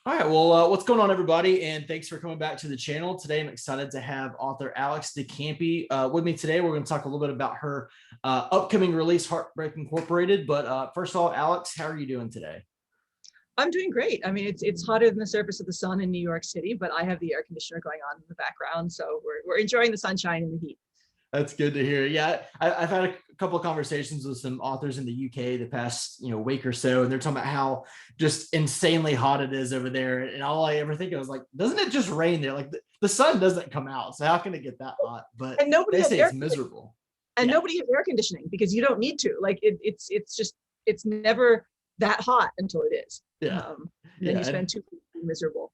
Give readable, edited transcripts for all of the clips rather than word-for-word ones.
All right, well, what's going on, everybody? And thanks for coming back to the channel. Today, I'm excited to have author Alex de Campi with me today. We're going to talk a little bit about her upcoming release, Heartbreak Incorporated. But first of all, Alex, how are you doing today? I'm doing great. I mean, it's hotter than the surface of the sun in New York City, but I have the air conditioner going on in the background, so we're enjoying the sunshine and the heat. That's good to hear. Yeah, I've had a couple of conversations with some authors in the UK the past week or so, and they're talking about how just insanely hot it is over there. And all I ever think of was like, doesn't it just rain there? Like the sun doesn't come out, so how can it get that hot? But And nobody they has say air it's miserable. and Yeah, nobody has air conditioning because you don't need to. Like it's just it's never that hot until it is. yeah, And then yeah. you spend 2 weeks being miserable.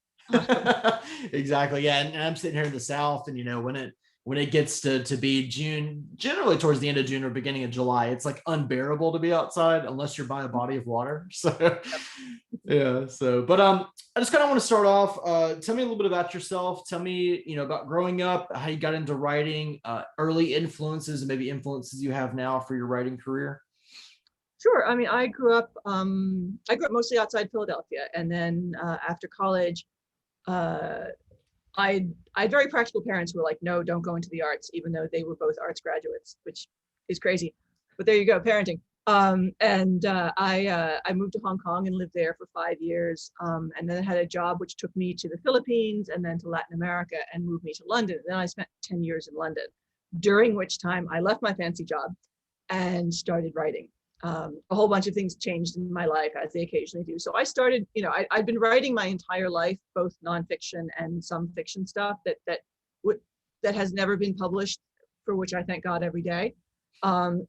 Exactly. Yeah. And I'm sitting here in the South, and when it gets to be June, generally towards the end of June or beginning of July, it's like unbearable to be outside unless you're by a body of water. So yeah. So I just kind of want to start off. Tell me a little bit about yourself. Tell me, about growing up, how you got into writing, early influences and maybe influences you have now for your writing career. Sure. I mean, I grew up mostly outside Philadelphia, and then after college, uh, I had very practical parents who were like, no, don't go into the arts, even though they were both arts graduates, which is crazy. But there you go, parenting. I moved to Hong Kong and lived there for 5 years, and then had a job which took me to the Philippines and then to Latin America and moved me to London. And then I spent 10 years in London, during which time I left my fancy job and started writing. A whole bunch of things changed in my life, as they occasionally do. So I started, I've been writing my entire life, both nonfiction and some fiction stuff that has never been published, for which I thank God every day. Um,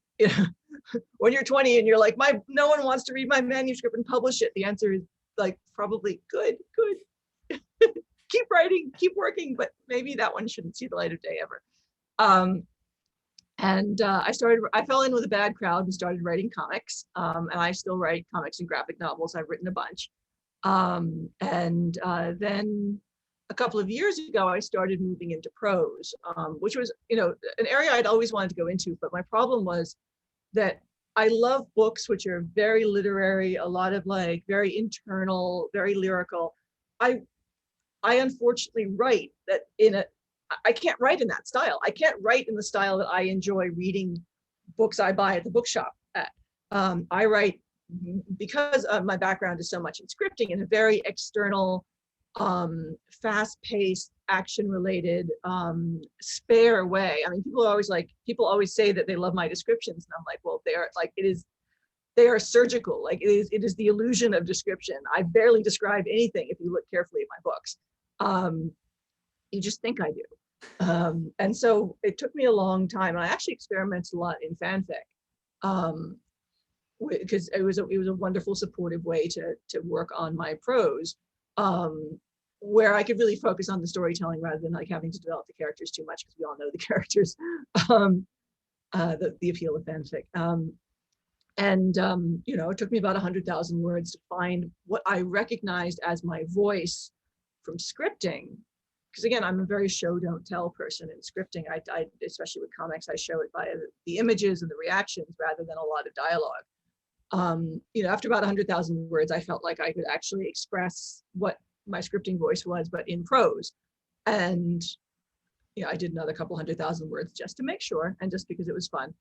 when you're 20 and you're like, no one wants to read my manuscript and publish it, the answer is like, probably good. Keep writing, keep working, but maybe that one shouldn't see the light of day ever. Um, and I fell in with a bad crowd and started writing comics. And I still write comics and graphic novels. I've written a bunch. Then a couple of years ago, I started moving into prose, which was, an area I'd always wanted to go into. But my problem was that I love books which are very literary, a lot of like very internal, very lyrical. I I unfortunately write that I can't write in that style. I can't write in the style that I enjoy reading books I buy at the bookshop at. I write, because my background is so much in scripting, in a very external, fast-paced, action-related, spare way. I mean, people always say that they love my descriptions, and I'm like, well, they are surgical. Like it is the illusion of description. I barely describe anything if you look carefully at my books. You just think I do. And so it took me a long time. And I actually experimented a lot in fanfic, because it was a wonderful supportive way to work on my prose, where I could really focus on the storytelling rather than like having to develop the characters too much, because we all know the characters. The appeal of fanfic. It took me about 100,000 words to find what I recognized as my voice from scripting. Because again, I'm a very show don't tell person in scripting. I especially with comics, I show it by the images and the reactions rather than a lot of dialogue. After about 100,000 words, I felt like I could actually express what my scripting voice was, but in prose. And I did another couple 100,000 words just to make sure, and just because it was fun.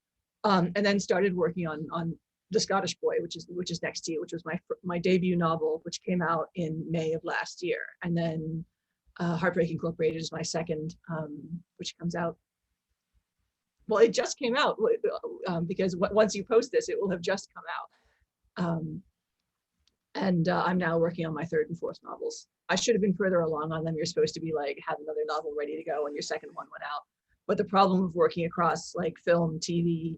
And then started working on The Scottish Boy, which is next to you, which was my debut novel, which came out in May of last year. And then Heartbreak Incorporated is my second, which comes out. Well, it just came out, because once you post this, it will have just come out. I'm now working on my third and fourth novels. I should have been further along on them. You're supposed to be like, have another novel ready to go when your second one went out. But the problem of working across like film, TV,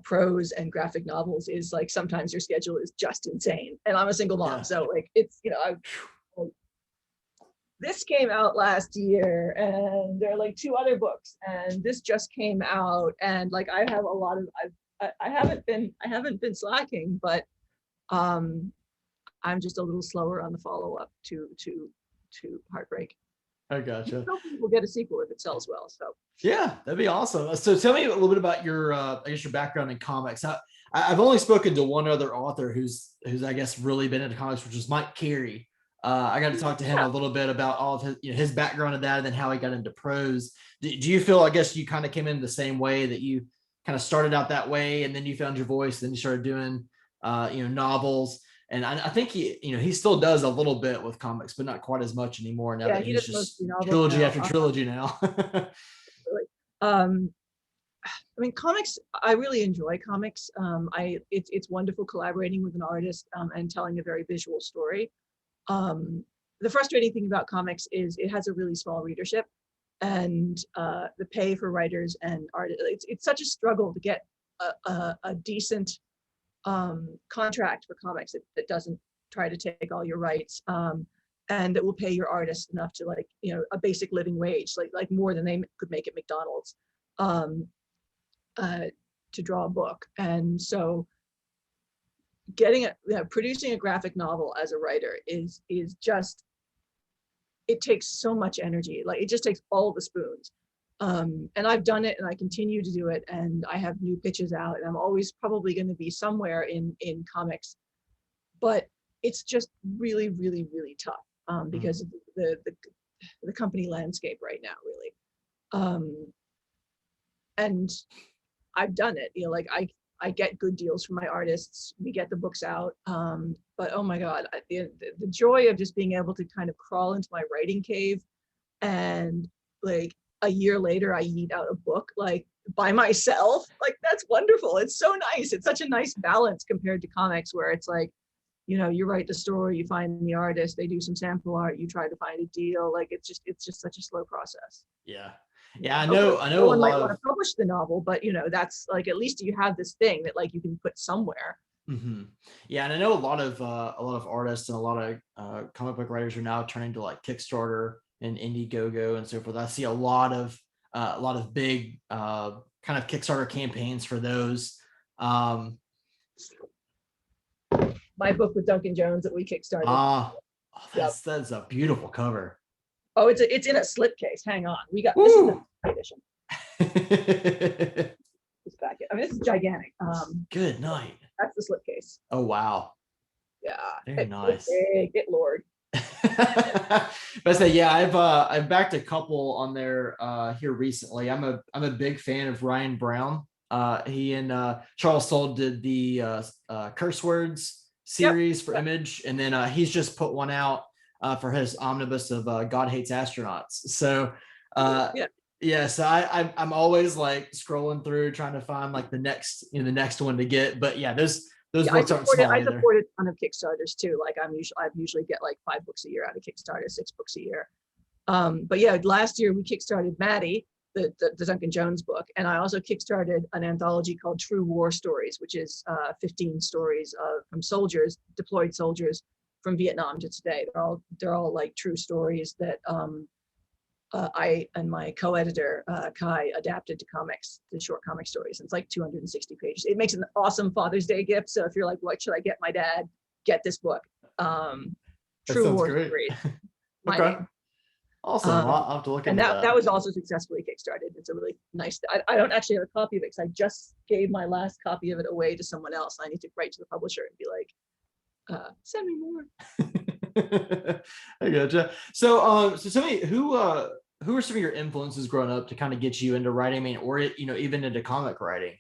prose, and graphic novels is like sometimes your schedule is just insane. And I'm a single mom, so like it's this came out last year, and there are like 2 other books, and this just came out, and like I have a lot of I haven't been slacking, but I'm just a little slower on the follow up to Heartbreak. I gotcha. We'll get a sequel if it sells well. So yeah, that'd be awesome. So tell me a little bit about your, your background in comics. I've only spoken to one other author who's I guess really been into comics, which is Mike Carey. I got to talk to him Yeah. a little bit about all of his, his background in that, and then how he got into prose. Do you feel, I guess you kind of came in the same way, that you kind of started out that way, and then you found your voice, then you started doing, novels. And I think he still does a little bit with comics, but not quite as much anymore now Yeah, that he he's does just mostly novels trilogy now. after trilogy now. Really. Um, I mean, comics, I really enjoy comics. It's wonderful collaborating with an artist and telling a very visual story. The frustrating thing about comics is it has a really small readership, and the pay for writers and artists, it's such a struggle to get a decent contract for comics that doesn't try to take all your rights, and that will pay your artist enough to, like, a basic living wage, like more than they could make at McDonald's, um, to draw a book. And so producing a graphic novel as a writer is just, it takes so much energy. Like, it just takes all the spoons. And I've done it, and I continue to do it, and I have new pitches out, and I'm always probably going to be somewhere in comics, but it's just really, really, really tough, because of the company landscape right now, really. And I've done it, like I get good deals from my artists. We get the books out. But oh my God, the joy of just being able to kind of crawl into my writing cave, and like a year later, I eat out a book, like, by myself. Like, that's wonderful. It's so nice. It's such a nice balance compared to comics, where it's like, you write the story, you find the artist, they do some sample art, you try to find a deal. Like, it's just such a slow process. Yeah. Yeah, I Hopefully, know no a one might lot want of. to publish the novel, but that's like, at least you have this thing that, like, you can put somewhere. Yeah, and I know a lot of artists and a lot of comic book writers are now turning to like Kickstarter and Indiegogo and so forth. I see a lot of big kind of Kickstarter campaigns for those. Um, My book with Duncan Jones that we kickstarted. ah, Yep. that's a beautiful cover. Oh, it's in a slipcase. Hang on, this is the edition. This back. I mean, this is gigantic. Good night. That's the slipcase. Oh wow. Yeah. Very nice. Get Lord. But I say, yeah, I've backed a couple on there here recently. I'm a big fan of Ryan Brown. He and Charles Soule did the curse words series for Image, and then he's just put one out for his omnibus of God Hates Astronauts. So so I'm always like scrolling through trying to find like the next one to get. But yeah, those books aren't small I either. support a ton of Kickstarters too. Like, I usually get like 5 books a year out of Kickstarter, 6 books a year. But yeah, last year we kickstarted Maddie, the Duncan Jones book, and I also kickstarted an anthology called True War Stories, which is 15 stories from deployed soldiers from Vietnam to today. They're all like true stories that I and my co-editor Kai adapted to comics, the short comic stories. It's like 260 pages. It makes an awesome Father's Day gift. So if you're like, what should I get my dad? Get this book. True War Stories. Okay. Awesome. I'll have to look into that. That was also successfully kickstarted. It's a really nice. I don't actually have a copy of it because I just gave my last copy of it away to someone else. I need to write to the publisher and be like, send me more. I gotcha. So tell me, who are some of your influences growing up to kind of get you into writing? I mean, or even into comic writing?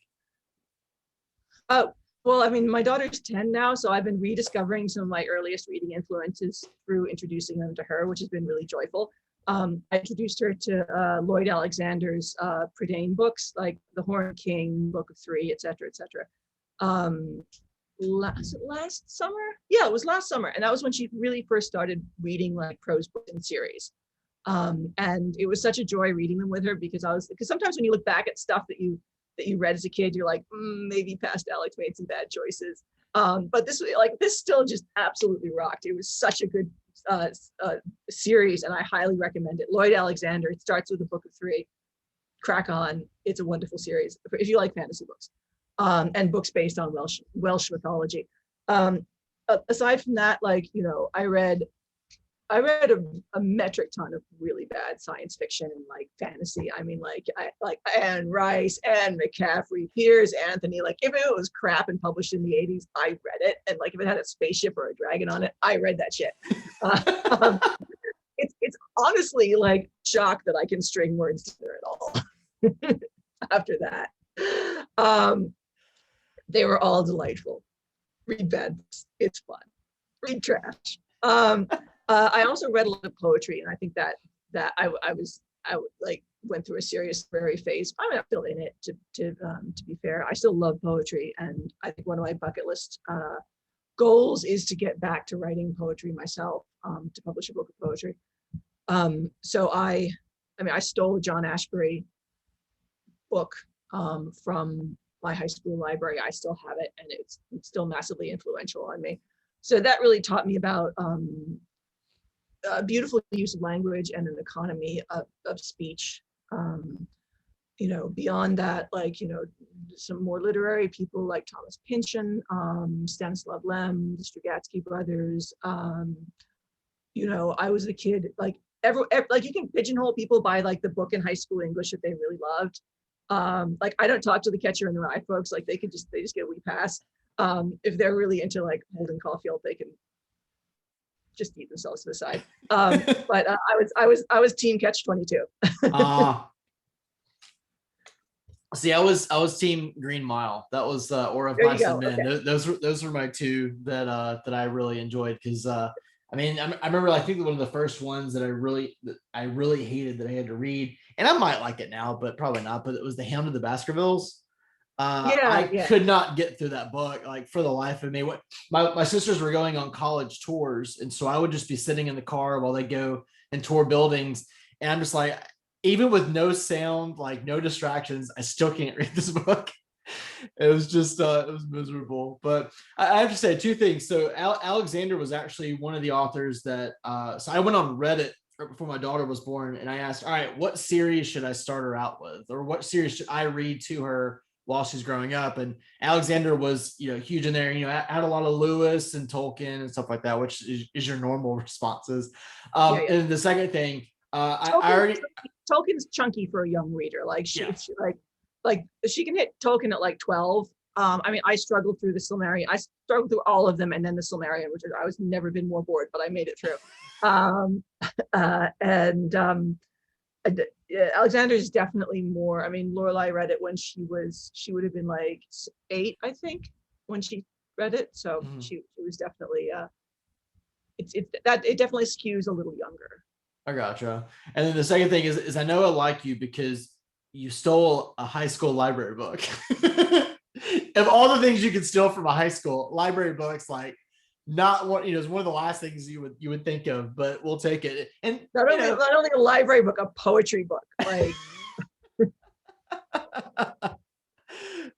Well, I mean, my daughter's 10 now, so I've been rediscovering some of my earliest reading influences through introducing them to her, which has been really joyful. I introduced her to Lloyd Alexander's Prydain books, like The Horned King, Book of Three, et cetera, et cetera. Last summer? Yeah, it was last summer. And that was when she really first started reading like prose books in series. And it was such a joy reading them with her, because sometimes when you look back at stuff that you read as a kid, you're like, maybe past Alex made some bad choices. But this still just absolutely rocked. It was such a good series, and I highly recommend it. Lloyd Alexander, it starts with a book of three. Crack on. It's a wonderful series if you like fantasy books, and books based on Welsh mythology. Aside from that, I read I read a metric ton of really bad science fiction and like fantasy. I mean, like Anne Rice, Anne McCaffrey, Piers Anthony. Like if it was crap and published in the 80s, I read it. And like if it had a spaceship or a dragon on it, I read that shit. Um, it's honestly like shocked that I can string words together at all after that. They were all delightful. Read bad books. It's fun. Read trash. I also read a lot of poetry, and I think that I like went through a serious literary phase. I'm not still in it, to be fair. I still love poetry, and I think one of my bucket list goals is to get back to writing poetry myself, to publish a book of poetry. So I stole a John Ashbery book from my high school library. I still have it, and it's still massively influential on me. So that really taught me about beautiful use of language and an economy of speech. Beyond that, like, some more literary people like Thomas Pynchon, Stanislav Lem, the Strugatsky brothers. I was a kid, like like you can pigeonhole people by like the book in high school English that they really loved. Like I don't talk to the Catcher in the Rye folks, like they just get a wee pass. If they're really into like Holden Caulfield, they can just eat themselves to the side. But I was team Catch 22. See, I was team Green Mile. That was or of Mice and Men. Okay. Those were my two that I really enjoyed, because I remember, I think one of the first ones that I really hated that I had to read, and I might like it now, but probably not. But it was The Hound of the Baskervilles. I could not get through that book, like, for the life of me. What my sisters were going on college tours, and so I would just be sitting in the car while they go and tour buildings, and I'm just like, even with no sound, like no distractions, I still can't read this book. It was just it was miserable. But I have to say two things. So Alexander was actually one of the authors that so I went on Reddit right before my daughter was born, and I asked, all right, what series should I start her out with, or what series should I read to her while she's growing up? And Alexander was, huge in there. I had a lot of Lewis and Tolkien and stuff like that, which is your normal responses. And the second thing, Tolkien's chunky for a young reader. Like she can hit Tolkien at like 12. I struggled through the Silmarillion. I struggled through all of them, and then the Silmarillion, which I was never been more bored, but I made it through. Alexander is definitely more. Lorelai read it when she would have been like 8, I think, when she read it. So she was definitely it definitely skews a little younger. I gotcha. And then the second thing is I know I like you because you stole a high school library book. Of all the things you could steal from a high school, library books, like, not what is one of the last things you would think of, but we'll take it. And not only a library book, a poetry book. Like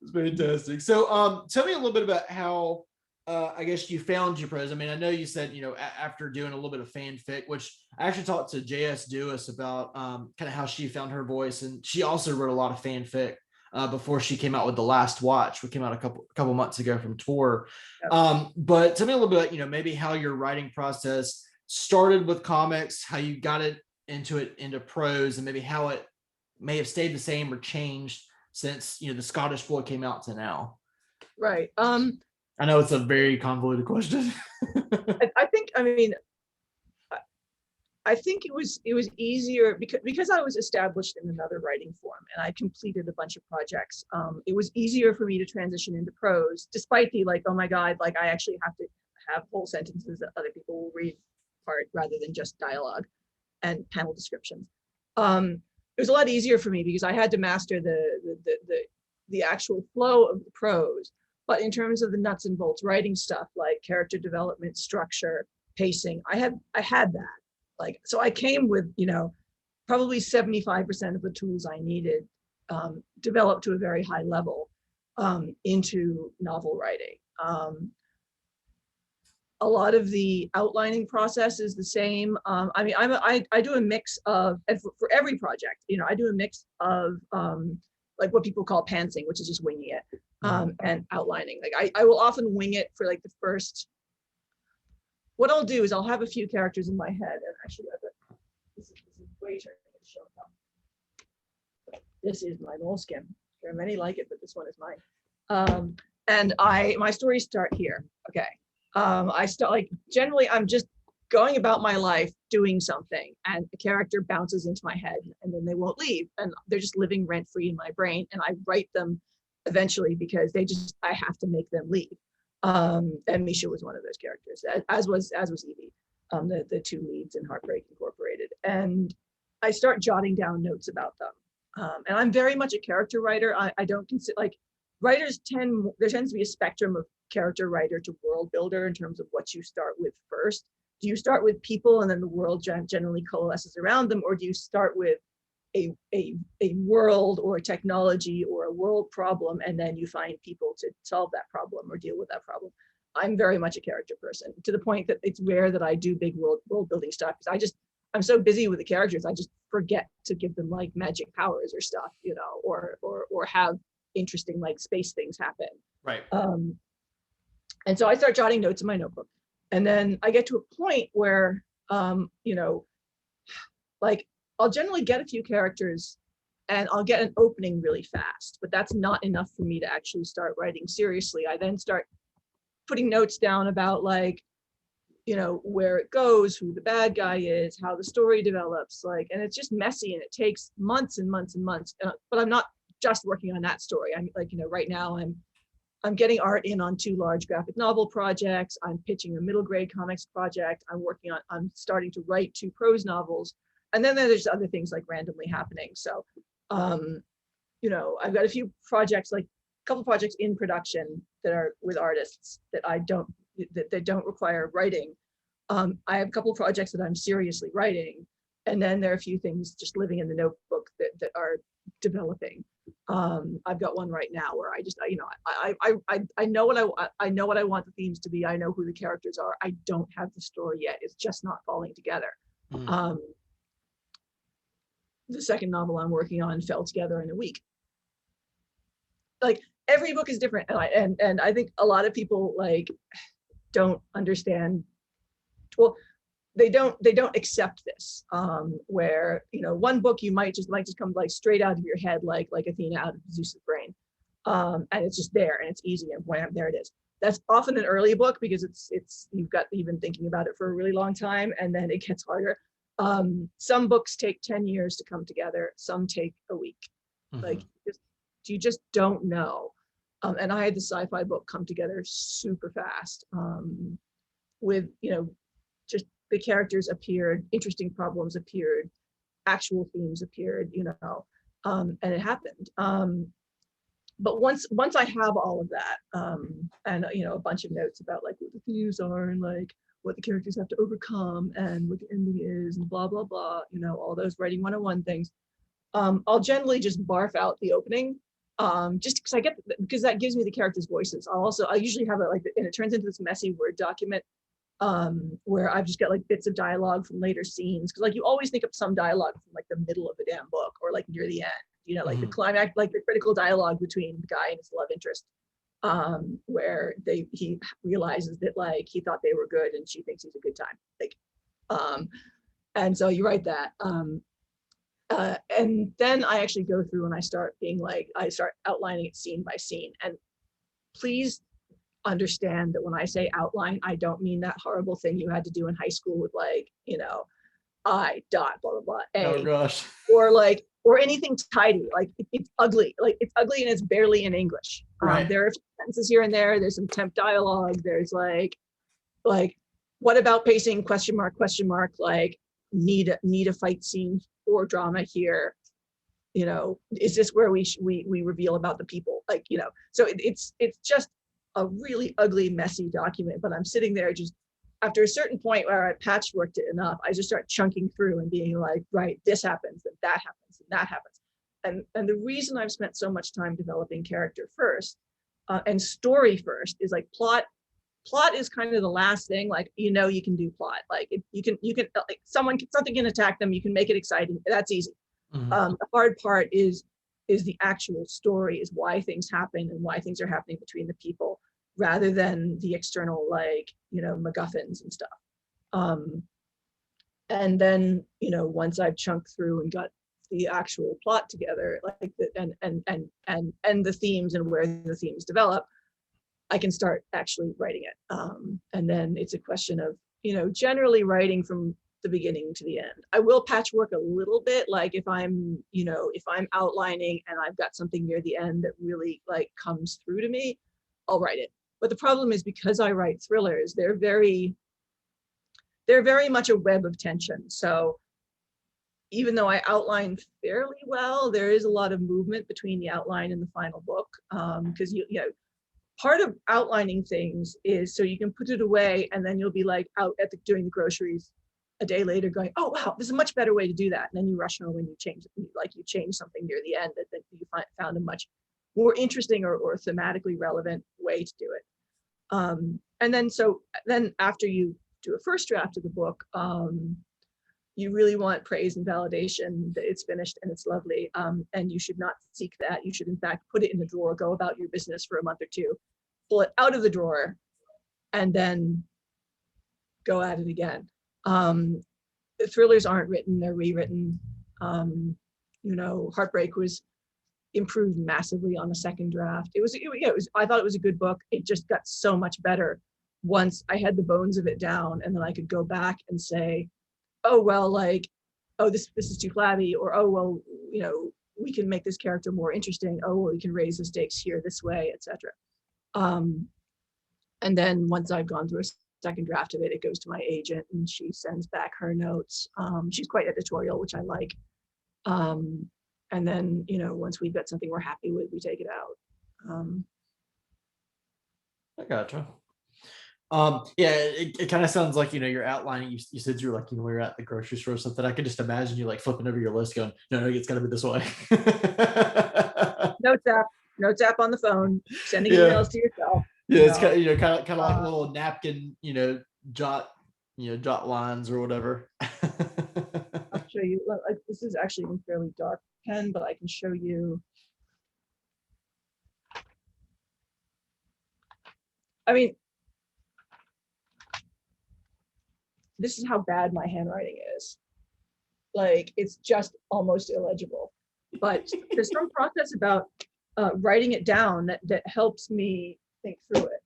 it's fantastic. So tell me a little bit about how I guess you found your prose. I know you said, after doing a little bit of fanfic, which I actually talked to JS Dewis about kind of how she found her voice. And she also wrote a lot of fanfic before she came out with The Last Watch, which came out a couple months ago from Tor. Yep. But tell me a little bit, maybe how your writing process started with comics, how you got it into prose, and maybe how it may have stayed the same or changed since, The Scottish Boy came out to now. Right. I know it's a very convoluted question. I think it was easier because I was established in another writing form and I completed a bunch of projects. It was easier for me to transition into prose, despite the like, oh my God, like I actually have to have whole sentences that other people will read part rather than just dialogue and panel descriptions. It was a lot easier for me because I had to master the actual flow of the prose. But in terms of the nuts and bolts writing stuff, like character development, structure, pacing, I had that. Like, so I came with, probably 75% of the tools I needed developed to a very high level into novel writing. A lot of the outlining process is the same. I do a mix of, and for every project, I do a mix of like what people call pantsing, which is just winging it, and outlining. Like I will often wing it for like the first what I'll do is I'll have a few characters in my head, and actually this is way too show up. This is my moleskin. There are many like it, but this one is mine. And my stories start here. Okay. I start like generally I'm just going about my life doing something, and a character bounces into my head, and then they won't leave, and they're just living rent free in my brain, and I write them eventually because I have to make them leave. And Misha was one of those characters, as was Evie, the two leads in Heartbreak Incorporated. And I start jotting down notes about them. And I'm very much a character writer. I don't consider, like, writers there tends to be a spectrum of character writer to world builder in terms of what you start with first. Do you start with people and then the world generally coalesces around them, or do you start with a world or a technology or a world problem, and then you find people to solve that problem or deal with that problem? I'm very much a character person, to the point that it's rare that I do big world building stuff, because I'm so busy with the characters, I just forget to give them like magic powers or stuff, you know, or have interesting like space things happen. Right. And so I start jotting notes in my notebook, and then I get to a point where, you know, like I'll generally get a few characters and I'll get an opening really fast, but that's not enough for me to actually start writing seriously. I then start putting notes down about, like, you know, where it goes, who the bad guy is, how the story develops, like, and it's just messy and it takes months and months and months. But I'm not just working on that story. I'm like, you know, right now I'm getting art in on 2 large graphic novel projects. I'm pitching a middle grade comics project. I'm starting to write 2 prose novels. And then there's other things like randomly happening. So, you know, I've got a few projects, like a couple projects in production that are with artists that that don't require writing. I have a couple projects that I'm seriously writing. And then there are a few things just living in the notebook that are developing. I've got one right now where I just, you know, I know what I want the themes to be. I know who the characters are. I don't have the story yet. It's just not falling together. The second novel I'm working on fell together in a week. Like, every book is different, and I think a lot of people like don't understand. Well, they don't accept this. Where, you know, one book you might just come like straight out of your head, like Athena out of Zeus's brain, and it's just there and it's easy, and wham, there it is. That's often an early book because you've been thinking about it for a really long time, and then it gets harder. Some books take 10 years to come together. Some take a week. Like, you just don't know. And I had the sci-fi book come together super fast, with, you know, just the characters appeared, interesting problems appeared, actual themes appeared, you know, and it happened. But once I have all of that, and, you know, a bunch of notes about like what the themes are and like what the characters have to overcome and what the ending is and blah, blah, blah, you know, all those writing 101 things, I'll generally just barf out the opening, just because that gives me the characters' voices. I usually have it like, and it turns into this messy Word document, where I've just got like bits of dialogue from later scenes. Cause like you always think of some dialogue from like the middle of the damn book or like near the end, you know, like the climax, like the critical dialogue between the guy and his love interest, where he realizes that like he thought they were good and she thinks he's a good time. Like, and so you write that. And then I actually go through and I start outlining it scene by scene. And please understand that when I say outline, I don't mean that horrible thing you had to do in high school with like, you know, I dot blah blah blah A. Oh gosh. Or anything tidy. Like it's ugly. Like it's ugly and it's barely in English. Right. There are sentences here and there. There's some temp dialogue. There's like what about pacing? Question mark. Like need a fight scene or drama here. You know, is this where we reveal about the people? Like, you know, so it's just a really ugly, messy document. But I'm sitting there just after a certain point where I patchworked it enough, I just start chunking through and being like, right, this happens, and that happens, and that happens. And the reason I've spent so much time developing character first and story first is like plot is kind of the last thing. Like, you know, you can do plot. Like you can like something can attack them. You can make it exciting. That's easy. The hard part is the actual story, is why things happen and why things are happening between the people, rather than the external, like, you know, MacGuffins and stuff. And then, once I've chunked through and got the actual plot together, like and the themes and where the themes develop, I can start actually writing it. And then it's a question of, generally writing from the beginning to the end. I will patchwork a little bit, like if I'm outlining and I've got something near the end that really like comes through to me, I'll write it. But the problem is, because I write thrillers, they're very much a web of tension. So even though I outline fairly well, there is a lot of movement between the outline and the final book. Because part of outlining things is so you can put it away, and then you'll be like out doing the groceries a day later going, oh wow, there's a much better way to do that. And then you rush home and you change it, you change something near the end that you found a much more interesting or thematically relevant way to do it. And then after you do a first draft of the book, you really want praise and validation that it's finished and it's lovely. And you should not seek that. You should in fact put it in the drawer, go about your business for a month or two, pull it out of the drawer, and then go at it again. The thrillers aren't written, they're rewritten. Heartbreak was improved massively on a second draft. I thought it was a good book. It just got so much better once I had the bones of it down, and then I could go back and say, oh well, this is too flabby, or oh well, we can make this character more interesting. Oh well, we can raise the stakes here this way, etc. And then once I've gone through a second draft of it, it goes to my agent and she sends back her notes. She's quite editorial, which I like. And then, once we've got something we're happy with, we take it out. I gotcha. Yeah, it kind of sounds like, you're outlining, you said you were like, when you're at the grocery store or something. I could just imagine you like flipping over your list going, no, it's got to be this way. Notes app on the phone, sending Yeah. emails to yourself. Yeah, it's kind of like a little napkin, jot lines or whatever. I'll show you. This is actually a fairly dark pen, but I can show you. I mean, this is how bad my handwriting is. Like, it's just almost illegible. But there's some process about writing it down that helps me think through it.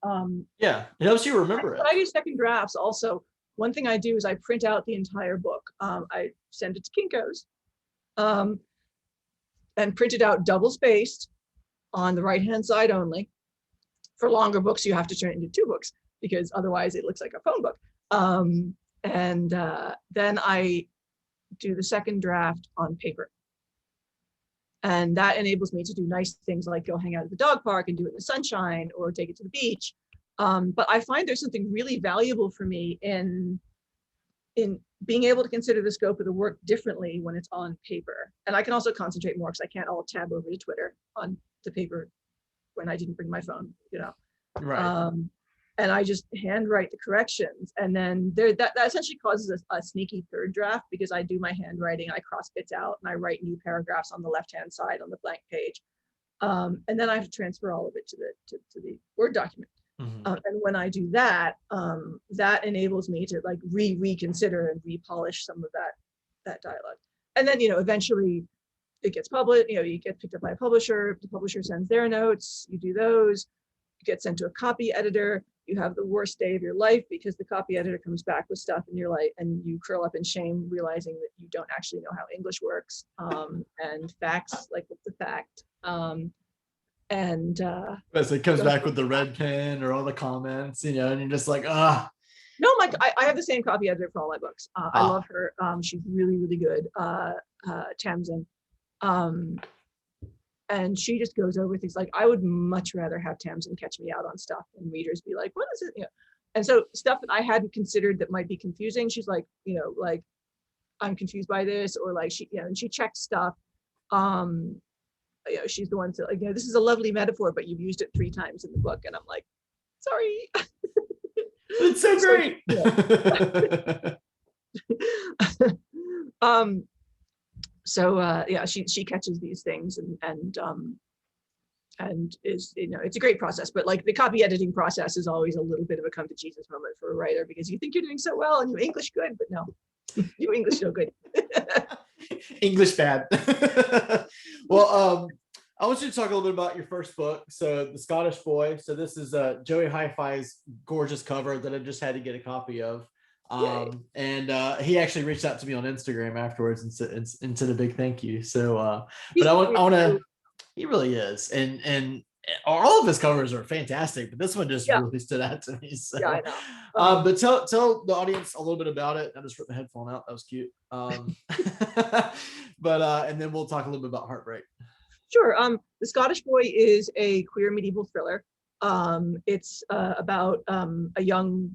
Yeah, it helps you remember it. When I do second drafts, also, one thing I do is I print out the entire book. I send it to Kinko's and print it out double spaced on the right-hand side only. For longer books, you have to turn it into 2 books because otherwise it looks like a phone book. And then I do the second draft on paper. And that enables me to do nice things like go hang out at the dog park and do it in the sunshine or take it to the beach. But I find there's something really valuable for me in being able to consider the scope of the work differently when it's on paper. And I can also concentrate more because I can't all tab over to Twitter on the paper when I didn't bring my phone, Right. And I just handwrite the corrections. And then that essentially causes a sneaky third draft because I do my handwriting, I cross bits out and I write new paragraphs on the left-hand side on the blank page. And then I have to transfer all of it to the Word document. Mm-hmm. And when I do that, that enables me to like reconsider and repolish some of that dialogue. And then, eventually it gets published, you get picked up by a publisher, the publisher sends their notes, you do those, you get sent to a copy editor, you have the worst day of your life because the copy editor comes back with stuff and you're like, and you curl up in shame, realizing that you don't actually know how English works, and facts, like what's the fact? As it comes back with the red pen or all the comments, and you're just like, ah. No, I have the same copy editor for all my books. I love her. She's really, really good, Tamsin. And she just goes over things like, I would much rather have Tamsin catch me out on stuff and readers be like, what is it? And so stuff that I hadn't considered that might be confusing, she's like, like, I'm confused by this, or like and she checks stuff. She's the one to like, this is a lovely metaphor, but you've used it 3 times in the book. And I'm like, sorry. It's so great. So she catches these things and and is, it's a great process, but like the copy editing process is always a little bit of a come to Jesus moment for a writer, because you think you're doing so well and you English good, but no, you English no good. English bad. Well, I want you to talk a little bit about your first book. So The Scottish Boy. So this is Joey Hi-Fi's gorgeous cover that I just had to get a copy of. And he actually reached out to me on Instagram afterwards and said a big thank you. So, but I want to, he really is. And all of his covers are fantastic, but this one just really stood out to me. So, yeah, I know. But tell the audience a little bit about it. I just ripped the headphone out. That was cute. But and then we'll talk a little bit about Heartbreak. Sure. The Scottish Boy is a queer medieval thriller. It's about a young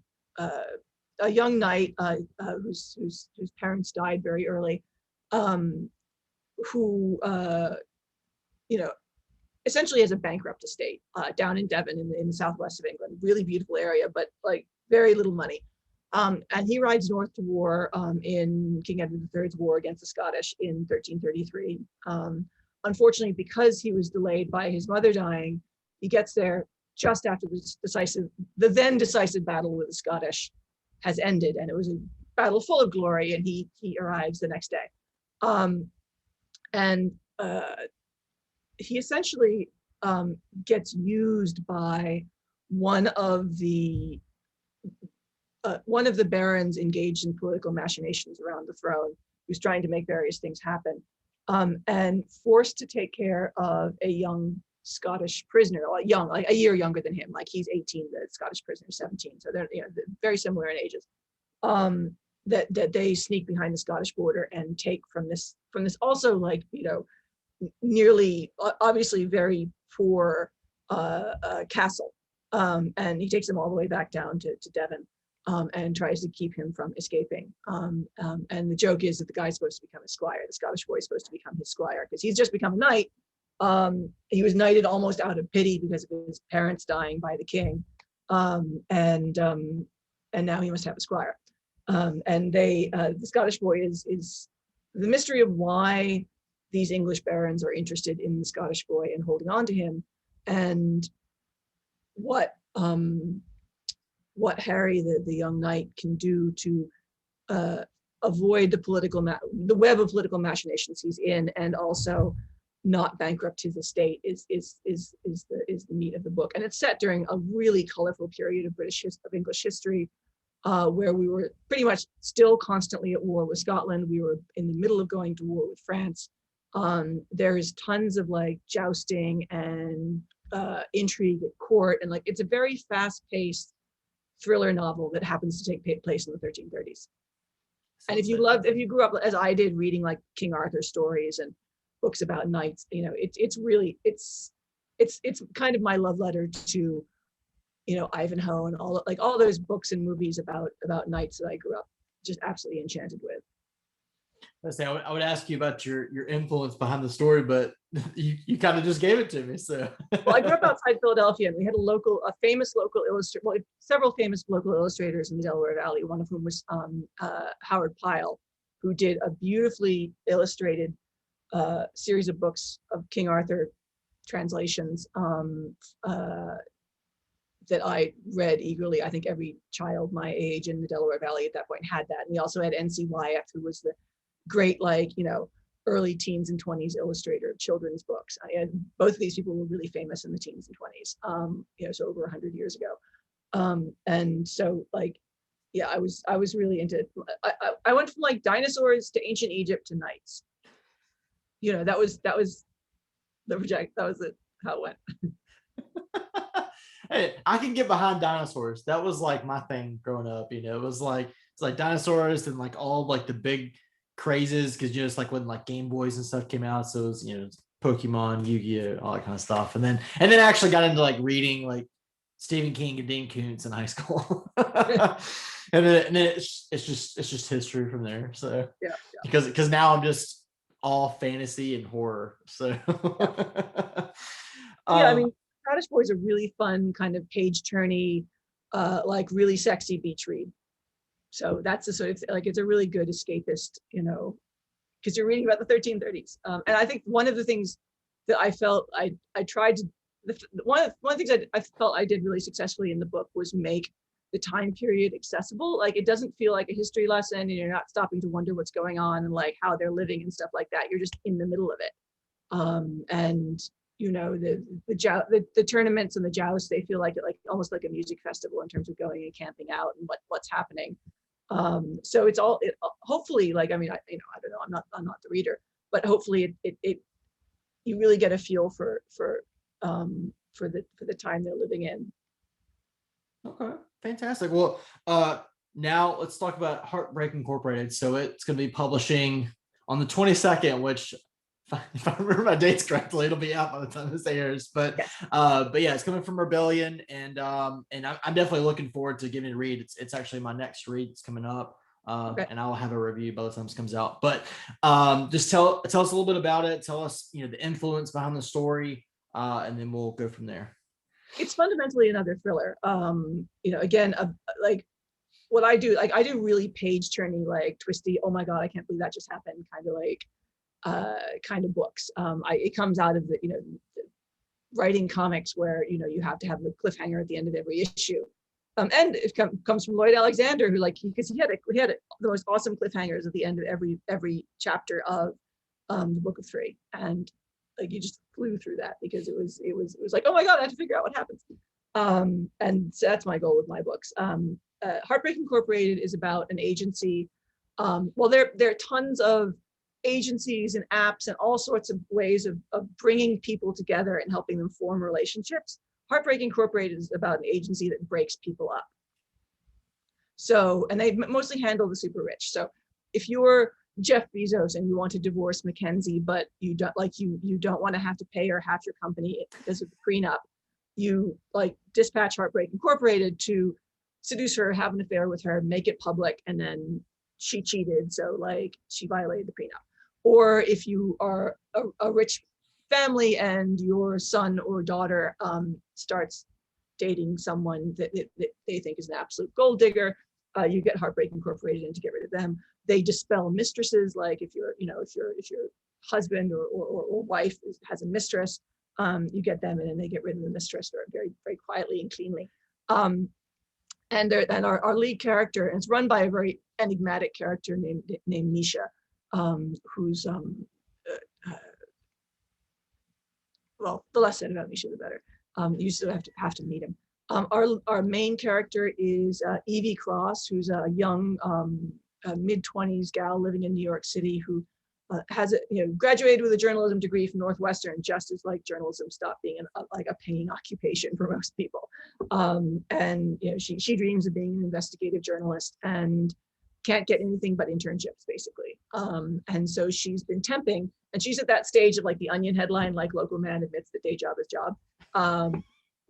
knight whose parents died very early, who essentially has a bankrupt estate down in Devon in the southwest of England. Really beautiful area, but like very little money. And he rides north to war in King Edward III's war against the Scottish in 1333. Unfortunately, because he was delayed by his mother dying, he gets there just after the then decisive battle with the Scottish has ended, and it was a battle full of glory, and he arrives the next day. He essentially gets used by one of the barons engaged in political machinations around the throne, who's trying to make various things happen, and forced to take care of a young Scottish prisoner, like a year younger than him. Like he's 18, the Scottish prisoner is 17, so they're very similar in ages. That they sneak behind the Scottish border and take from this also, like, nearly obviously very poor castle, and he takes him all the way back down to Devon, and tries to keep him from escaping. And the joke is that the guy's supposed to become his squire. The Scottish boy is supposed to become his squire because he's just become a knight. He was knighted almost out of pity because of his parents dying by the king, and now he must have a squire. And the Scottish boy is the mystery of why these English barons are interested in the Scottish boy and holding on to him, and what Harry, the young knight, can do to avoid the web of political machinations he's in, and also not bankrupt his estate is the meat of the book. And it's set during a really colorful period of English history, where we were pretty much still constantly at war with Scotland. We were in the middle of going to war with France. There's tons of like jousting and intrigue at court, and like it's a very fast-paced thriller novel that happens to take place in the 1330s. And if you grew up as I did reading like King Arthur stories and books about knights, it's kind of my love letter to Ivanhoe and all those books and movies about knights that I grew up just absolutely enchanted with. I would ask you about your influence behind the story, but you kind of just gave it to me. So, well, I grew up outside Philadelphia, and we had several famous local illustrators in the Delaware Valley. One of whom was Howard Pyle, who did a beautifully illustrated series of books of King Arthur translations that I read eagerly. I think every child my age in the Delaware Valley at that point had that. And we also had N.C. Wyeth, who was the great, early teens and 20s illustrator of children's books. And both of these people were really famous in the teens and 20s, so over 100 years ago. And so I was really into it. I went from like dinosaurs to ancient Egypt to knights. That was the project. That was how it went. Hey, I can get behind dinosaurs. That was like my thing growing up. It was like dinosaurs and like all like the big crazes, because it's like when like Game Boys and stuff came out. So it was Pokemon, Yu-Gi-Oh, all that kind of stuff. And then I actually got into like reading like Stephen King and Dean Koontz in high school. and then it's just history from there. So yeah. because now I'm just all fantasy and horror. So I mean, Scottish Boy is a really fun kind of page-turny, like really sexy beach read. So that's the sort of like, it's a really good escapist, because you're reading about the 1330s. And I think one of the things that I felt I tried to one of the things I felt I did really successfully in the book was make the time period accessible. Like it doesn't feel like a history lesson, and you're not stopping to wonder what's going on and like how they're living and stuff like that. You're just in the middle of it. And you know, the tournaments and the jousts, they feel like almost like a music festival in terms of going and camping out and what's happening. So it's all hopefully, like, I mean, I don't know, I'm not the reader, but hopefully it you really get a feel for the time they're living in. Okay, fantastic. Well, now let's talk about Heartbreak Incorporated. So it's going to be publishing on the 22nd, which if I remember my dates correctly, it'll be out by the time this airs. But Yes. But yeah, it's coming from Rebellion, and I'm definitely looking forward to giving it a read. It's actually my next read. It's coming up. Okay. And I'll have a review by the time this comes out. But just tell us a little bit about it. Tell us, you know, the influence behind the story, and then we'll go from there. It's fundamentally another thriller. You know, again, like what I do, like I do really page turning, like twisty, oh my God, I can't believe that just happened, kind of books. It comes out of the, you know, writing comics where, you know, you have to have the cliffhanger at the end of every issue. And it comes from Lloyd Alexander, who like, because he had the most awesome cliffhangers at the end of every chapter of the Book of Three. And like you just flew through that because it was like, oh my God, I have to figure out what happens. And so that's my goal with my books. Heartbreak Incorporated is about an agency. Well, there are tons of agencies and apps and all sorts of ways of bringing people together and helping them form relationships. Heartbreak Incorporated is about an agency that breaks people up. So, and they mostly handle the super rich. So if you're Jeff Bezos and you want to divorce Mackenzie, but you don't want to have to pay her half your company because of the prenup, you like dispatch Heartbreak Incorporated to seduce her, have an affair with her, make it public, and then she cheated, so like she violated the prenup. Or if you are a rich family and your son or daughter starts dating someone that they think is an absolute gold digger, you get Heartbreak Incorporated in to get rid of them. They dispel mistresses, like if your husband or wife has a mistress, you get them in and they get rid of the mistress very, very quietly and cleanly. And our lead character, and it's run by a very enigmatic character named Misha, who's well, the less said about Misha, the better. You still have to meet him. Our main character is Evie Cross, who's a young mid-20s gal living in New York City who has graduated with a journalism degree from Northwestern, just as like journalism stopped being a paying occupation for most people. And she dreams of being an investigative journalist and can't get anything but internships, basically. And so she's been temping, and she's at that stage of like the Onion headline, like local man admits that day job is job.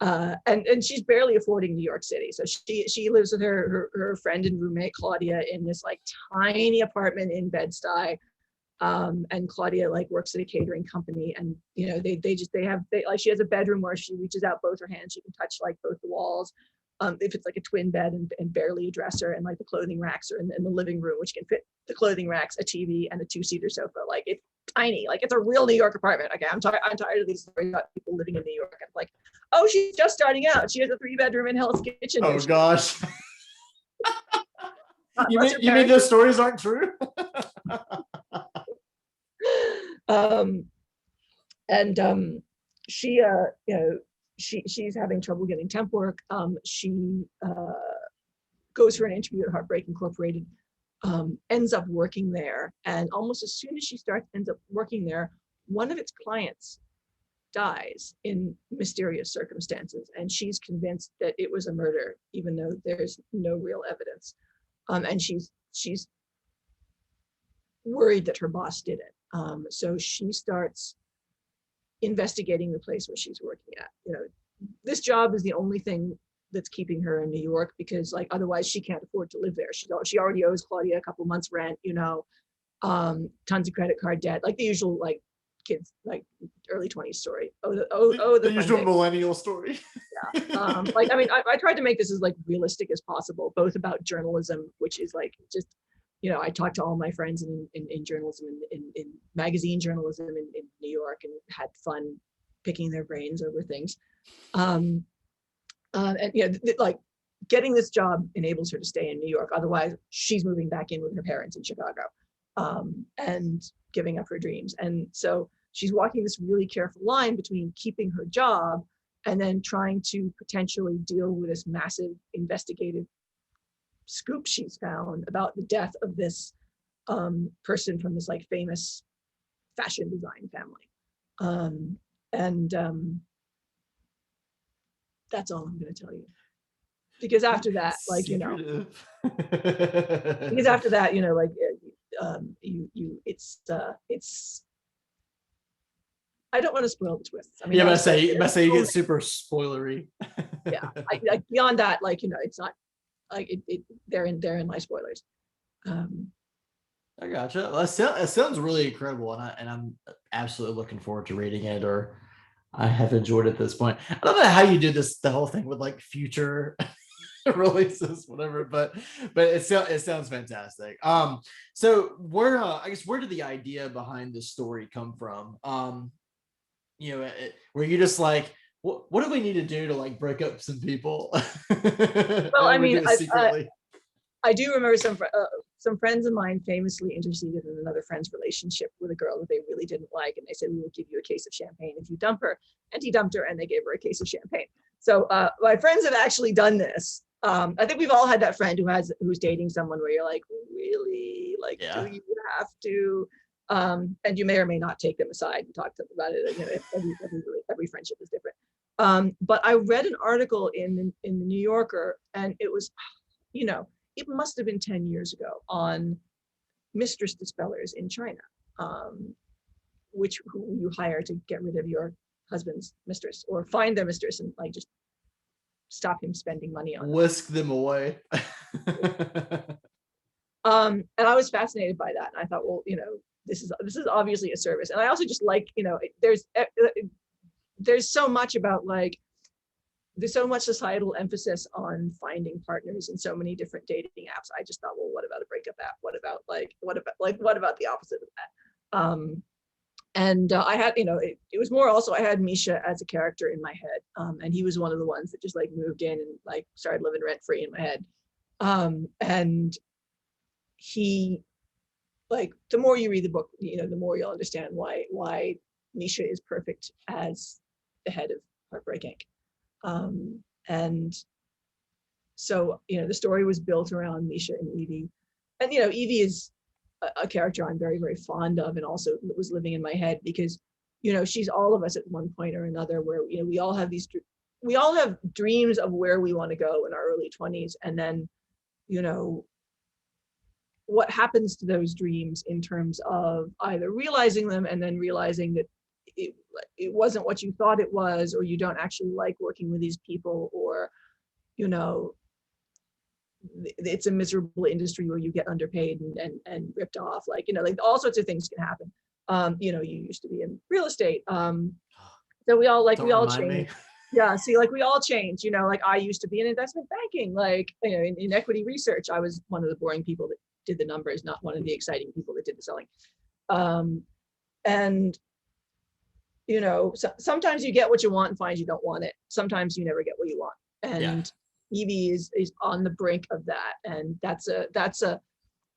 And she's barely affording New York City. So she lives with her friend and roommate Claudia in this like tiny apartment in Bed-Stuy. And Claudia like works at a catering company, and she has a bedroom where she reaches out both her hands, she can touch like both the walls. If it's like a twin bed and barely a dresser, and like the clothing racks are in the living room, which can fit the clothing racks, a TV, and a 2-seater sofa. Like it's tiny, like it's a real New York apartment. Okay, I'm tired of these stories about people living in New York. I'm like, oh, she's just starting out. She has a 3-bedroom in Hell's Kitchen. Oh gosh. You mean those stories aren't true? She's having trouble getting temp work. She goes for an interview at Heartbreak Incorporated, ends up working there, and almost as soon as she ends up working there, one of its clients dies in mysterious circumstances, and she's convinced that it was a murder, even though there's no real evidence. And she's worried that her boss did it. So she starts investigating the place where she's working at. This job is the only thing that's keeping her in New York, because like otherwise she can't afford to live there. She already owes Claudia a couple months rent, tons of credit card debt, like the usual like kids like early 20s story. The usual millennial story. Yeah. I tried to make this as like realistic as possible, both about journalism, which is like just I talked to all my friends in journalism, in magazine journalism in New York, and had fun picking their brains over things. And like getting this job enables her to stay in New York. Otherwise, she's moving back in with her parents in Chicago, and giving up her dreams. And so she's walking this really careful line between keeping her job and then trying to potentially deal with this massive investigative scoop she's found about the death of this person from this like famous fashion design family. That's all I'm going to tell you. Because after that, like, because after that, like, it's, I don't want to spoil the twists. I mean, I say you get super spoilery. Yeah, like beyond that, like, it's not like they're in my spoilers. I gotcha. Well, it sounds really incredible, and I'm absolutely looking forward to reading it. Or I have enjoyed it at this point. I don't know how you do the whole thing with like future releases, whatever, but it sounds fantastic. So where did the idea behind the story come from? Were you just like, what do we need to do to like break up some people? Well, I mean, I do remember some friends of mine famously interceded in another friend's relationship with a girl that they really didn't like, and they said, we will give you a case of champagne if you dump her. And he dumped her, and they gave her a case of champagne. So my friends have actually done this. I think we've all had that friend who's dating someone where you're like, really, like, do you have to? And you may or may not take them aside and talk to them about it. Every friendship is different. But I read an article in the New Yorker, and it was, it must have been 10 years ago, on mistress dispellers in China, who you hire to get rid of your husband's mistress, or find their mistress and like just stop him spending money on whisk them away. And I was fascinated by that, and I thought, well, this is obviously a service. And I also just like, there's so much about like, there's so much societal emphasis on finding partners in so many different dating apps. I just thought, well, what about a breakup app? What about the opposite of that? And I had, it was more also, I had Misha as a character in my head. And he was one of the ones that just like moved in and like started living rent free in my head. And he, like, the more you read the book, the more you'll understand why Misha is perfect as the head of Heartbreak Inc. And so, the story was built around Misha and Evie. And, Evie is a character I'm very, very fond of, and also was living in my head because, she's all of us at one point or another where, we all have dreams of where we want to go in our early 20s. And then, what happens to those dreams in terms of either realizing them and then realizing that it wasn't what you thought it was, or you don't actually like working with these people, or, it's a miserable industry where you get underpaid and ripped off. Like, like all sorts of things can happen. You used to be in real estate. So we all change. Yeah. See, like we all change, like I used to be in investment banking, like, in equity research, I was one of the boring people that did the numbers, not one of the exciting people that did the selling. And so sometimes you get what you want and find you don't want it. Sometimes you never get what you want. And Evie is on the brink of that. And that's a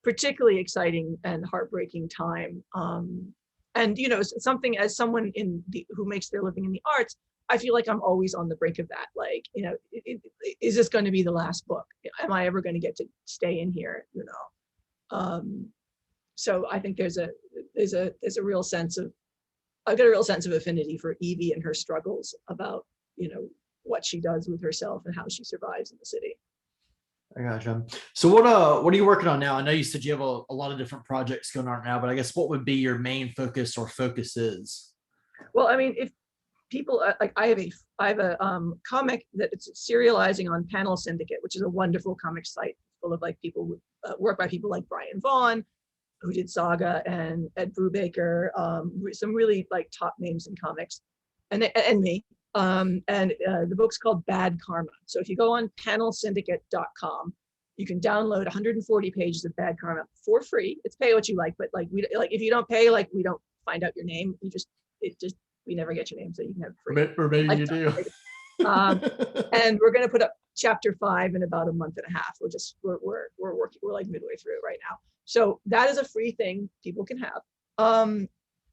particularly exciting and heartbreaking time. And something, as someone who makes their living in the arts, I feel like I'm always on the brink of that. Like, is this going to be the last book? Am I ever going to get to stay in here? So I think there's a real sense of, I've got a real sense of affinity for Evie and her struggles about, what she does with herself and how she survives in the city. I gotcha. So what are you working on now? I know you said you have a lot of different projects going on now, but I guess what would be your main focus or focuses? Well, I mean, if people like, I have a comic that it's serializing on Panel Syndicate, which is a wonderful comic site full of like people work by people like Brian Vaughan, who did Saga, and Ed Brubaker, some really like top names in comics, and me. The book's called Bad Karma. So if you go on panelsyndicate.com, you can download 140 pages of Bad Karma for free. It's pay what you like, but like if you don't pay, like we don't find out your name. It just we never get your name, so you can have Or free. or maybe you do. And we're going to put up chapter 5 in about a month and a half. We're working, we're like midway through it right now. So that is a free thing people can have.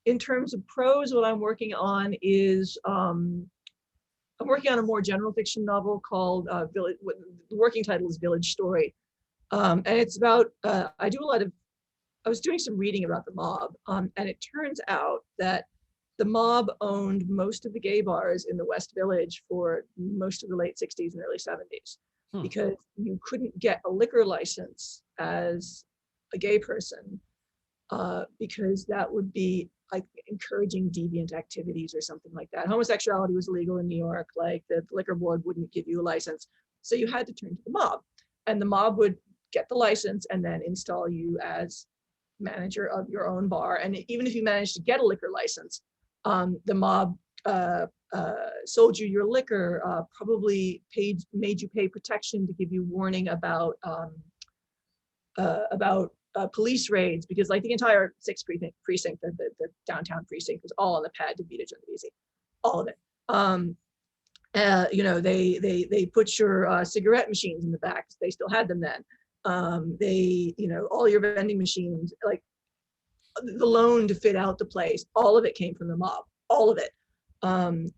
In terms of prose, what I'm working on is I'm working on a more general fiction novel called Village. The working title is Village Story, and it's about. I was doing some reading about the mob, and it turns out that the mob owned most of the gay bars in the West Village for most of the late 60s and early 70s, because you couldn't get a liquor license as a gay person, because that would be like encouraging deviant activities or something like that. Homosexuality was illegal in New York, like the liquor board wouldn't give you a license. So you had to turn to the mob, and the mob would get the license and then install you as manager of your own bar. And even if you managed to get a liquor license, the mob sold you your liquor, probably made you pay protection to give you warning about police raids, because like the entire 6th precinct, the downtown precinct, was all on the pad to beat it easy, all of it. They put your cigarette machines in the back. They still had them then. All your vending machines, like the loan to fit out the place, all of it came from the mob, all of it.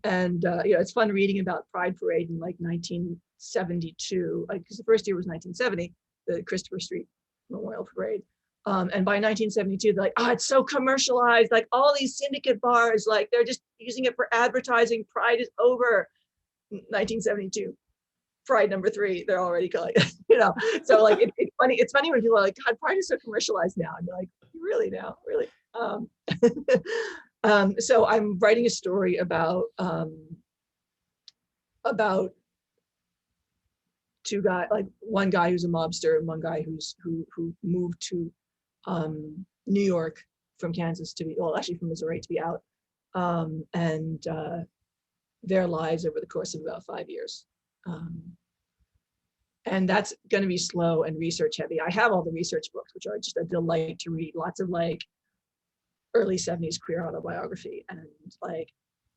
It's fun reading about Pride Parade in like 1972, because the first year was 1970, the Christopher Street Memorial Parade. And by 1972, they're like, oh, it's so commercialized, like all these syndicate bars, like they're just using it for advertising. Pride is over. 1972. Pride number 3, they're already going, so like it's funny when people are like, God, Pride is so commercialized now, and you're like, really now, really. So I'm writing a story about two guys, like one guy who's a mobster and one guy who moved to New York from Kansas to be, well, actually from Missouri to be out, and their lives over the course of about 5 years. And that's going to be slow and research heavy. I have all the research books, which are just a delight to read. Lots of like early 70s queer autobiography and like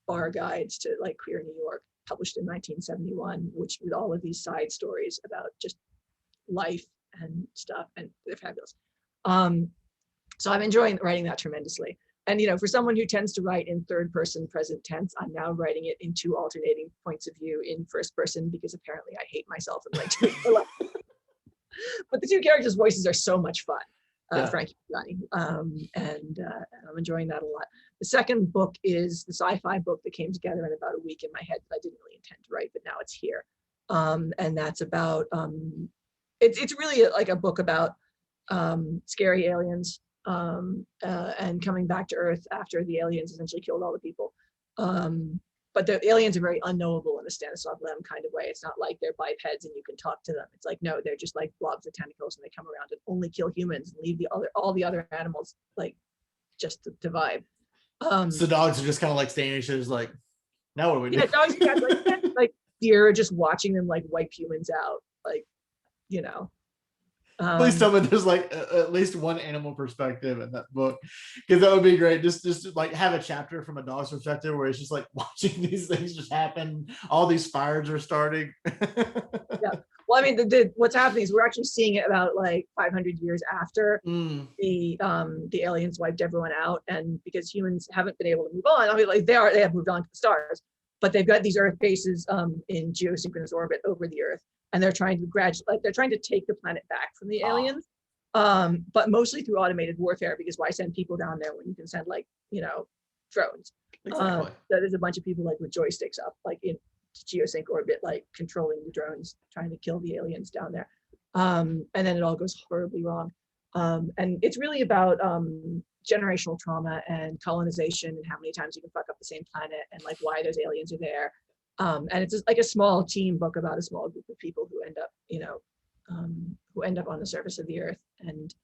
bar guides to like queer New York, published in 1971, which with all of these side stories about just life and stuff, and they're fabulous. So I'm enjoying writing that tremendously. And for someone who tends to write in third person present tense, I'm now writing it in 2 alternating points of view in first person, because apparently I hate myself and like doing it a lot. But the 2 characters' voices are so much fun, Frankie and Johnny, and I'm enjoying that a lot. The second book is the sci-fi book that came together in about a week in my head that I didn't really intend to write, but now it's here. And that's about, it's really like a book about scary aliens, and coming back to Earth after the aliens essentially killed all the people. But the aliens are very unknowable in a Stanislav Lem kind of way. It's not like they're bipeds and you can talk to them. It's like, no, they're just like blobs of tentacles, and they come around and only kill humans and leave all the other animals like just to vibe. So dogs are just kind of like standing there, just like, now what do we do? Yeah, dogs and cats, like deer, just watching them like wipe humans out, like, Please tell me there's like at least one animal perspective in that book, because that would be great. Just like have a chapter from a dog's perspective where it's just like watching these things just happen. All these fires are starting. Yeah. Well, I mean, what's happening is we're actually seeing it about like 500 years after the aliens wiped everyone out, and because humans haven't been able to move on. I mean, like they have moved on to the stars, but they've got these Earth bases in geosynchronous orbit over the Earth. And they're trying to take the planet back from the aliens, but mostly through automated warfare, because why send people down there when you can send like, drones? Exactly. So there's a bunch of people like with joysticks up, like in geosync orbit, like controlling the drones, trying to kill the aliens down there. And then it all goes horribly wrong. And it's really about generational trauma and colonization, and how many times you can fuck up the same planet, and like why those aliens are there. And it's just like a small team book about a small group of people who end up on the surface of the Earth. And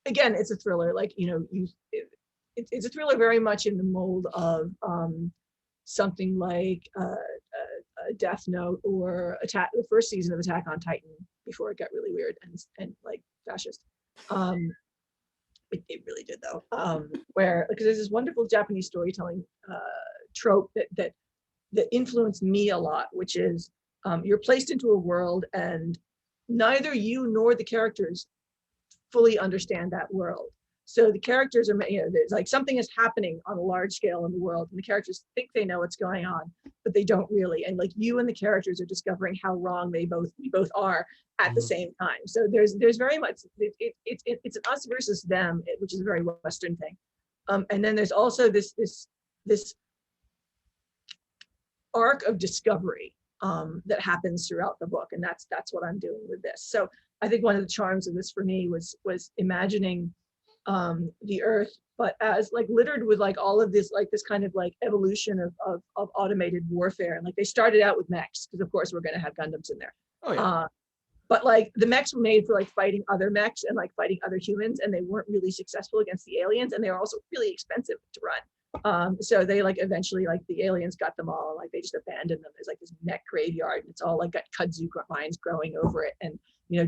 again, it's a thriller, like, it's a thriller very much in the mold of something like a Death Note or the first season of Attack on Titan, before it got really weird and like fascist. It really did though. Where because there's this wonderful Japanese storytelling trope that influenced me a lot, which is you're placed into a world and neither you nor the characters fully understand that world. So the characters are, there's like something is happening on a large scale in the world, and the characters think they know what's going on, but they don't really. And like you and the characters are discovering how wrong we both are at the same time. So there's very much it's an us versus them, which is a very Western thing. And then there's also this arc of discovery that happens throughout the book, and that's what I'm doing with this. So I think one of the charms of this for me was imagining the Earth, but as like littered with like all of this kind of like evolution of automated warfare. And like they started out with mechs because of course we're going to have Gundams in there. Oh yeah. But like the mechs were made for like fighting other mechs and like fighting other humans, and they weren't really successful against the aliens, and they were also really expensive to run. So they like eventually like the aliens got them all, and like they just abandoned them. There's like this mech graveyard, and it's all like got kudzu vines growing over it, and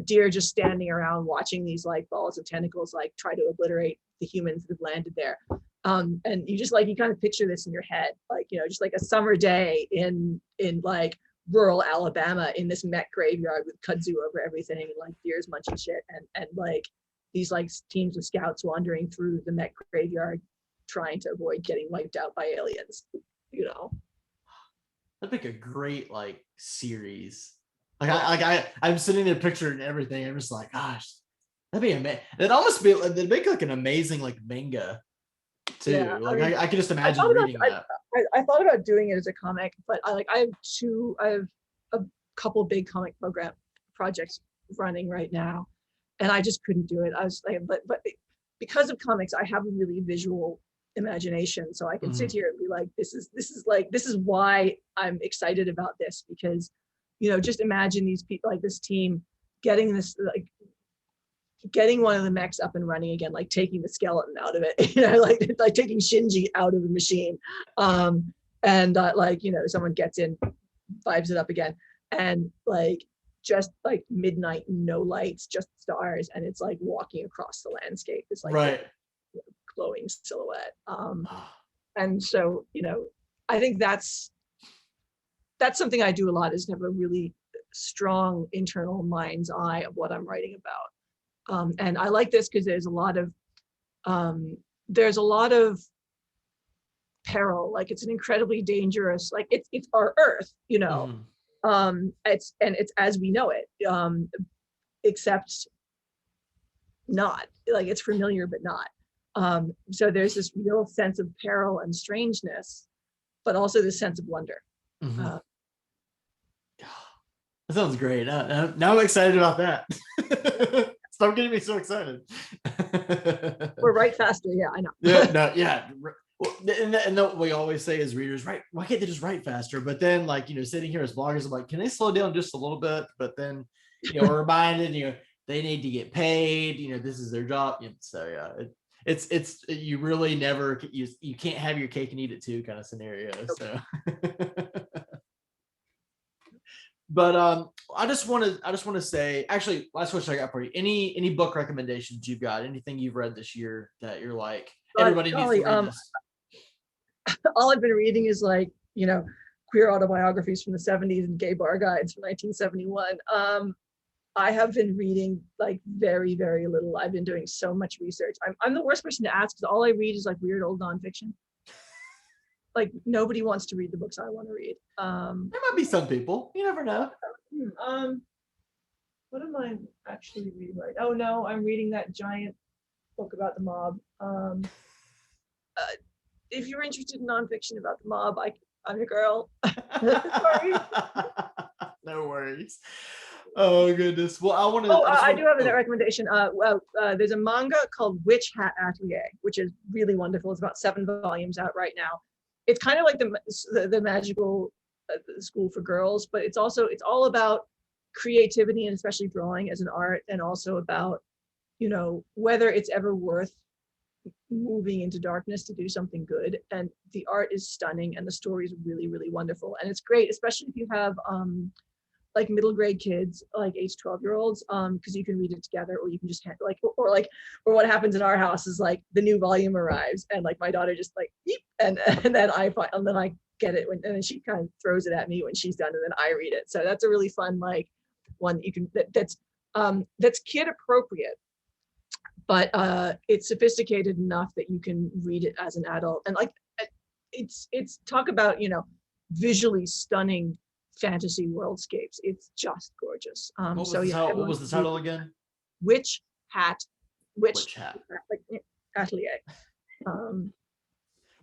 deer just standing around watching these like balls of tentacles like try to obliterate the humans that have landed there. And you just like you kind of picture this in your head, like just like a summer day in like rural Alabama in this mech graveyard with kudzu over everything, and like deer's munching shit, and like these like teams of scouts wandering through the mech graveyard trying to avoid getting wiped out by aliens. That'd make a great like series. I'm sitting there picturing everything. I'm just like, gosh, that'd be amazing. It'd make like an amazing like manga too. Yeah, I could just imagine reading that. I thought about doing it as a comic, but I have a couple big comic program projects running right now, and I just couldn't do it. I was like, but because of comics, I have a really visual imagination, so I can sit here and be like, this is why I'm excited about this, because just imagine these people, like this team getting one of the mechs up and running again, like taking the skeleton out of it, like taking Shinji out of the machine, and someone gets in, vibes it up again, and like just like midnight, no lights, just stars, and it's like walking across the landscape. It's like right. Glowing silhouette. And so I think that's something I do a lot, is have a really strong internal mind's eye of what I'm writing about. And I like this because there's a lot of peril. Like it's an incredibly dangerous, like it's our Earth, it's as we know it, except not like it's familiar, but not. So there's this real sense of peril and strangeness, but also this sense of wonder. That sounds great. Now I'm excited about that. Stop getting me so excited. Or write faster. Yeah, I know. Yeah. And what we always say as readers, right? Why can't they just write faster? But then, like, sitting here as bloggers, I'm like, can they slow down just a little bit? But then, we're reminded, they need to get paid. This is their job. So yeah, it's you really never you can't have your cake and eat it too kind of scenario. So. But I just want to say, actually, last question I got for you. Any book recommendations you've got? Anything you've read this year that you're like, everybody needs to read this? All I've been reading is like, queer autobiographies from the 70s and gay bar guides from 1971. I have been reading like very, very little. I've been doing so much research. I'm the worst person to ask because all I read is like weird old nonfiction. Like nobody wants to read the books I want to read. There might be some people. You never know. What am I actually reading right now? Oh no, I'm reading that giant book about the mob. If you're interested in nonfiction about the mob, I'm your girl. Sorry. No worries. Oh goodness. Well, I do have a recommendation. There's a manga called Witch Hat Atelier, which is really wonderful. It's about 7 volumes out right now. It's kind of like the magical school for girls, but it's all about creativity, and especially drawing as an art, and also about whether it's ever worth moving into darkness to do something good. And the art is stunning, and the story is really, really wonderful, and it's great, especially if you have like middle grade kids, like 8 to 12-year-olds, because you can read it together, or you can just like, or what happens in our house is like the new volume arrives, and like my daughter just like beep, and then I get it and then she kind of throws it at me when she's done, and then I read it. So that's a really fun like one that you can that's kid appropriate, but it's sophisticated enough that you can read it as an adult. And like it's talk about, visually stunning fantasy worldscapes. It's just gorgeous. What was So the yeah, title? What was the title again? Witch Hat, Witch Hat. like atelier.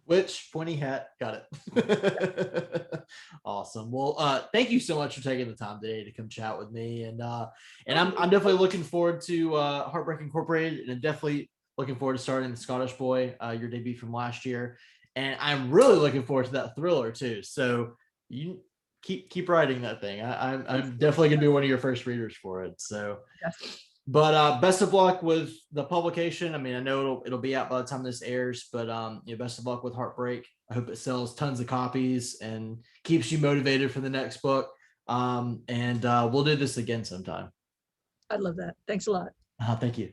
Witch pointy hat. Got it. Awesome. Well, thank you so much for taking the time today to come chat with me. And I'm definitely looking forward to Heartbreak Incorporated, and I'm definitely looking forward to starting The Scottish Boy, your debut from last year. And I'm really looking forward to that thriller too. So you keep writing that thing. I'm definitely gonna be one of your first readers for it. So Yes. but best of luck with the publication. I mean, I know it'll be out by the time this airs, but best of luck with Heartbreak. I hope it sells tons of copies and keeps you motivated for the next book. And we'll do this again sometime. I'd love that. Thanks a lot. Thank you.